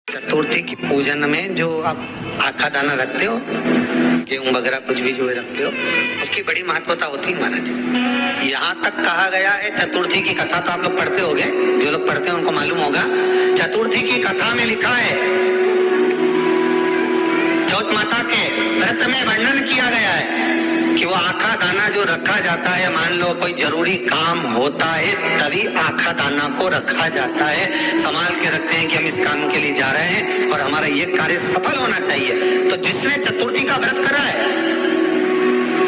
चतुर्थी की पूजन में जो आप आखा दाना रखते हो, गेहूं वगैरह कुछ भी जो रखते हो, उसकी बड़ी महत्वता होती है महाराज। यहाँ तक कहा गया है, चतुर्थी की कथा तो आप लोग पढ़ते होंगे, जो लोग पढ़ते हैं उनको मालूम होगा। चतुर्थी की कथा में लिखा है, चौथ माता के व्रत में वर्णन किया गया है कि वो आखा दाना जो रखा जाता है, मान लो कोई जरूरी काम होता है तभी आखा दाना को रखा जाता है, संभाल के रखते हैं कि हम इस काम के लिए जा रहे हैं और हमारा ये कार्य सफल होना चाहिए। तो जिसने चतुर्थी का व्रत करा है,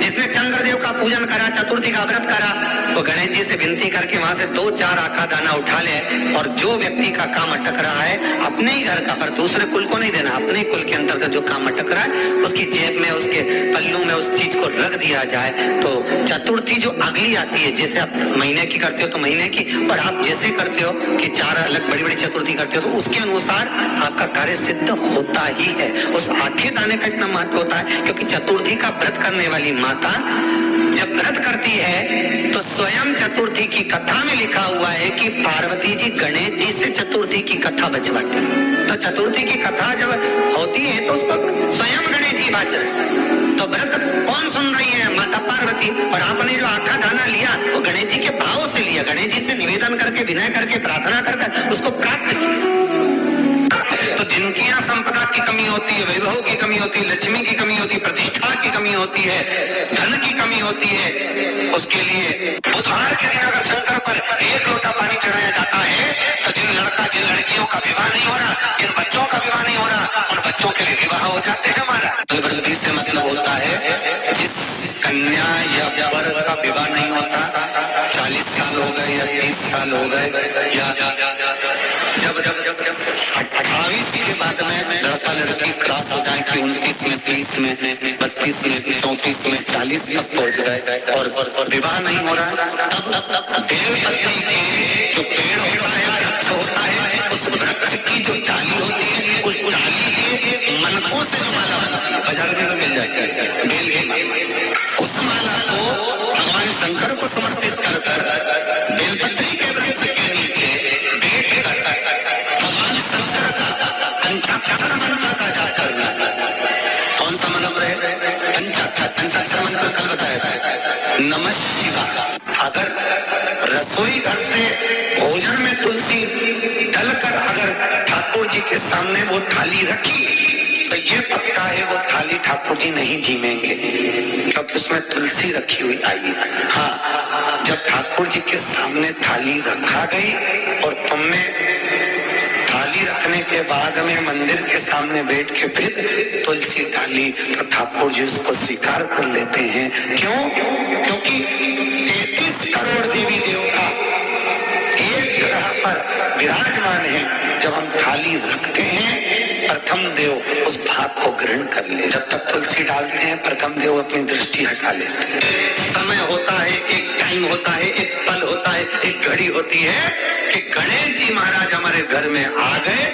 जिसने चंद्रदेव का पूजन करा, चतुर्थी का व्रत करा, वो गणेश जी से विनती करके वहां से 2-4 आखा दाना उठा ले, और जो व्यक्ति का काम अटक रहा है अपने ही घर का, पर दूसरे कुल को नहीं देना, अपने कुल के अंतर्गत जो काम अटक रहा है उसकी जेब में, उसके पल्लू में उस चीज को रख दिया जाए। तो चतुर्थी जो अगली आती है, जैसे आप महीने की करते हो तो महीने की, और आप जैसे करते हो कि 4 अलग बड़ी बड़ी चतुर्थी करते हो, तो उसके अनुसार आपका कार्य सिद्ध होता ही है। उस आखे दाने का इतना महत्व होता है क्योंकि चतुर्थी का व्रत करने वाली माता जब व्रत करती है तो स्वयं चतुर्थी की कथा में लिखा हुआ है कि पार्वती जी गणेश जी से चतुर्थी की कथा बचवाती है। तो चतुर्थी की कथा जब होती है तो उसको स्वयं गणेश जी बच रहे। तो व्रत कौन सुन रही है? माता पार्वती। और आपने जो आखा दाना लिया वो गणेश जी के भाव से लिया, गणेश जी से निवेदन करके, विनय करके, प्रार्थना करके उसको प्राप्त किया। तो जिनकी यहाँ संपदा की कमी होती है, वैभव की कमी होती है, लक्ष्मी की कमी होती है, प्रतिष्ठा की कमी होती है, धन की कमी होती है, उसके लिए बुधवार के दिन अगर शंकर पर 1 लोटा पानी चढ़ाया जाता है तो जिन लड़कियों का विवाह नहीं हो रहा, जिन बच्चों का विवाह नहीं हो रहा, उन बच्चों के लिए विवाह हो जाते हैं। हमारा बलबीर से मतलब होता है जिस कन्या या वर का विवाह नहीं होता, 40 साल हो गए या 30 साल हो गए, या जब 28 के बाद में लड़का लड़की क्रॉस हो जाए कि 29 में, 30 में, 32 में, 34 में, 40 तक पहुंच गए और विवाह नहीं हो रहा, तब बेलपत्री के जो पेड़ होता है, वृक्ष होता है, उस वृक्ष की जो डाली होती है, उस डाली के मनकों से जो माला बाजार में मिल जाती है, बेल की माला, उस माला को भगवान शंकर को समर्पित कर बेलपत्री के वृक्ष के नीचे बैठ कर भगवान शंकर का पंचाक्षर मंत्र का जाप करना। कौन सा मंत्र है? पंचाक्षर मंत्र कल बताया था, नमः शिवाय। अगर रसोई घर से भोजन में तुलसी डलकर अगर ठाकुर जी के सामने वो थाली रखी तो ये पक्का है वो थाली ठाकुर जी नहीं जीमेंगे, क्योंकि उसमें तुलसी रखी हुई आई। हाँ, जब ठाकुर जी के सामने थाली रखा गई और तुमने थाली रखने के बाद में मंदिर के सामने बैठ के फिर तुलसी डाली तो ठाकुर जी उसको स्वीकार कर लेते हैं। क्यों? क्योंकि 33 करोड़ देवी देवता एक जगह पर विराजमान है। जब हम थाली रखते हैं प्रथम देव उस भाग को ग्रहण कर ले। जब तक तुलसी डालते हैं प्रथम देव अपनी दृष्टि हटा लेते हैं। समय होता है, एक टाइम होता है, एक पल होता है, एक घड़ी होती है कि गणेश जी महाराज हमारे घर में आ गए।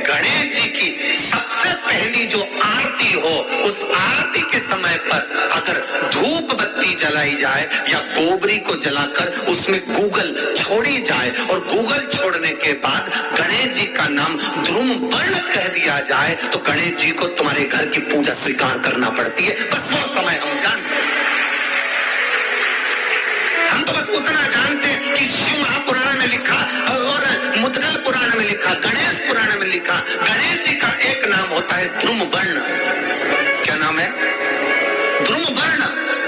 गणेश जी की सबसे पहली जो आरती हो, उस आरती के समय पर अगर धूप बत्ती जलाई जाए या गोबरी को जलाकर उसमें गूगल छोड़ी जाए और गूगल छोड़ने के बाद गणेश जी का नाम ध्रुम वर्ण कह दिया जाए तो गणेश जी को तुम्हारे घर की पूजा स्वीकार करना पड़ती है। बस वो समय हम जानते हैं। हम तो बस उतना जानते हैं कि शिव महापुराण में लिखा और मुद्गल पुराण में लिखा, गणेश पुराण में लिखा, गणेश जी का एक नाम होता है ध्रुम वर्ण। क्या नाम है? ध्रुम वर्ण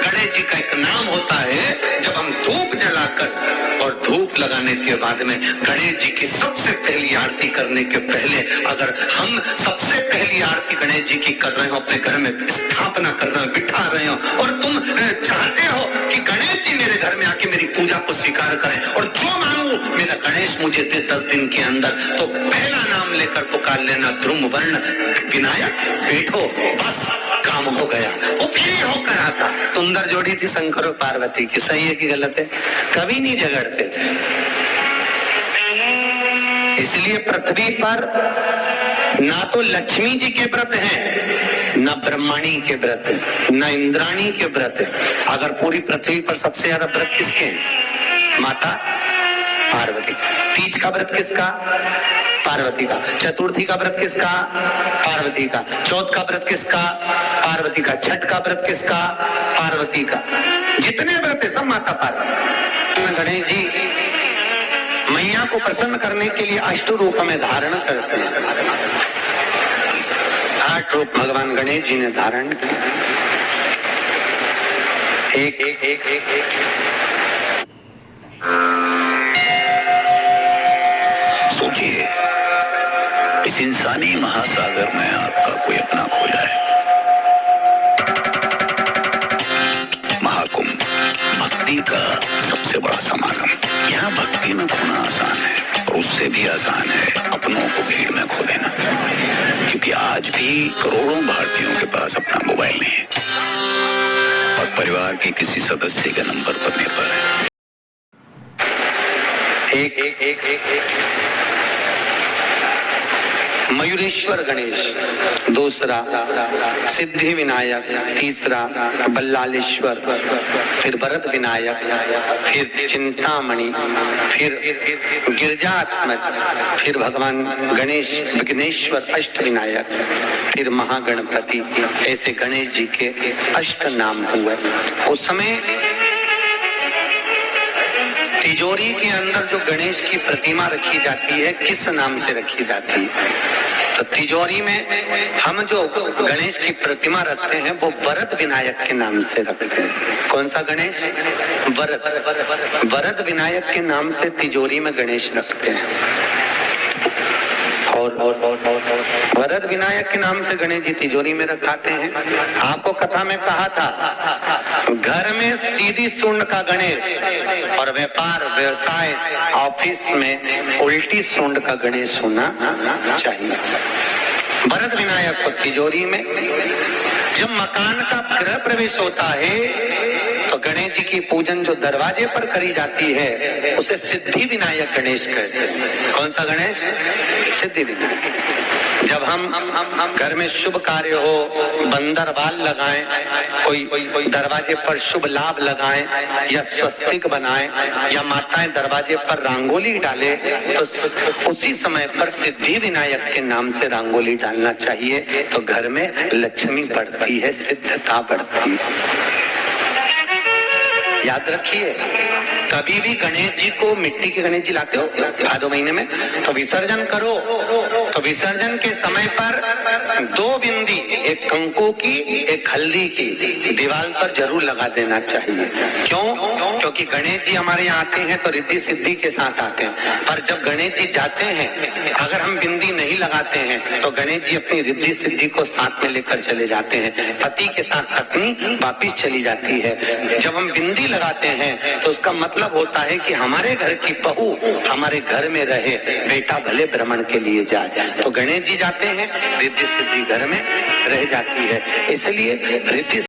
गणेश जी का एक नाम होता है। जब हम धूप जलाकर और धूप लगाने के बाद में गणेश जी की सबसे पहली आरती करने के पहले अगर हम सबसे पहली आरती गणेश जी की कर रहे हो, अपने घर में स्थापना कर रहे हो, बिठा रहे हो और तुम चाहते हो कि गणेश जी मेरे घर में आके मेरी पूजा को स्वीकार करें और जो मांगू मेरा गणेश मुझे दे 10 दिन के अंदर, तो पहला नाम लेकर पुकार लेना ध्रुम वर्ण विनायक, बैठो, बस काम हो गया। वो फिर होकर आता। सुंदर जोड़ी थी शंकर और पार्वती की, सही है कि गलत है? कभी नहीं झगड़ते थे। इसलिए पृथ्वी पर ना तो लक्ष्मी जी के व्रत हैं, ना ब्रह्मणी के व्रत है, ना इंद्राणी के व्रत है। अगर पूरी पृथ्वी पर सबसे ज्यादा व्रत किसके हैं? माता पार्वती। तीज का व्रत किसका? पार्वती का। चतुर्थी का व्रत किसका? पार्वती का। चौथ का व्रत किसका? पार्वती का। छठ का व्रत किसका? पार्वती का। जितने व्रत है सब माता पार्वती। गणेश जी मैया को प्रसन्न करने के लिए अष्ट रूप में धारण करते हैं। 8 रूप भगवान गणेश जी ने धारण किए। सोचिए, इस इंसानी महासागर में आपका कोई अपना खो जाए। महाकुंभ, भक्ति का सबसे बड़ा समागम। यहाँ भक्ति में खोना आसान है और उससे भी आसान है अपनों को भीड़ में खो देना। क्योंकि आज भी करोड़ों भारतीयों के पास अपना मोबाइल नहीं है और परिवार के किसी सदस्य के नंबर पर निर्भर है। मयूरेश्वर गणेश, दूसरा सिद्धि विनायक, तीसरा बल्लालेश्वर, फिर भरत विनायक, फिर चिंतामणि, फिर गिरजात्मज, फिर भगवान गणेश विघ्नेश्वर अष्ट विनायक, फिर महागणपति। ऐसे गणेश जी के अष्ट नाम हुए। उस समय तिजोरी के अंदर जो गणेश की प्रतिमा रखी जाती है किस नाम से रखी जाती है? तो तिजोरी में हम जो गणेश की प्रतिमा रखते हैं वो वरद विनायक के नाम से रखते हैं। कौन सा गणेश? वरद विनायक के नाम से तिजोरी में गणेश रखते हैं। और वरद विनायक के नाम से गणेश जी तिजोरी में रखाते हैं। आपको कथा में कहा था, घर में सीधी सूंड का गणेश और व्यापार व्यवसाय ऑफिस में उल्टी सूंड का गणेश होना चाहिए। वरद विनायक को तिजोरी में। जब मकान का गृह प्रवेश होता है तो गणेश जी की पूजन जो दरवाजे पर करी जाती है उसे सिद्धि विनायक गणेश कहते हैं। कौन सा गणेश? सिद्धि विनायक। जब हम घर में शुभ कार्य हो, बंदर बाल लगाएं, कोई दरवाजे पर शुभ लाभ लगाएं या स्वस्तिक बनाएं या माताएं दरवाजे पर रंगोली डाले तो उसी समय पर सिद्धि विनायक के नाम से रंगोली डालना चाहिए। तो घर में लक्ष्मी बढ़ती है, सिद्धता बढ़ती है। याद रखिए, कभी भी गणेश जी को, मिट्टी के गणेश जी लाते हो भादो महीने में, तो विसर्जन करो तो विसर्जन के समय पर 2 बिंदी, एक कंकु की एक हल्दी की, दीवार पर जरूर लगा देना चाहिए। क्यों? क्योंकि गणेश जी हमारे यहाँ आते हैं तो रिद्धि सिद्धि के साथ आते हैं। पर जब गणेश जी जाते हैं, अगर हम बिंदी नहीं लगाते हैं तो गणेश जी अपनी रिद्धि सिद्धि को साथ में लेकर चले जाते हैं। पति के साथ पत्नी वापिस चली जाती है। जब हम बिंदी लगाते हैं तो उसका मतलब होता है कि हमारे घर की बहू हमारे घर में रहे, बेटा भले भ्रमण के लिए जाए। तो गणेश जी जाते हैं, रिद्धि सिद्धि घर में रह जाती है। इसलिए रिद्धि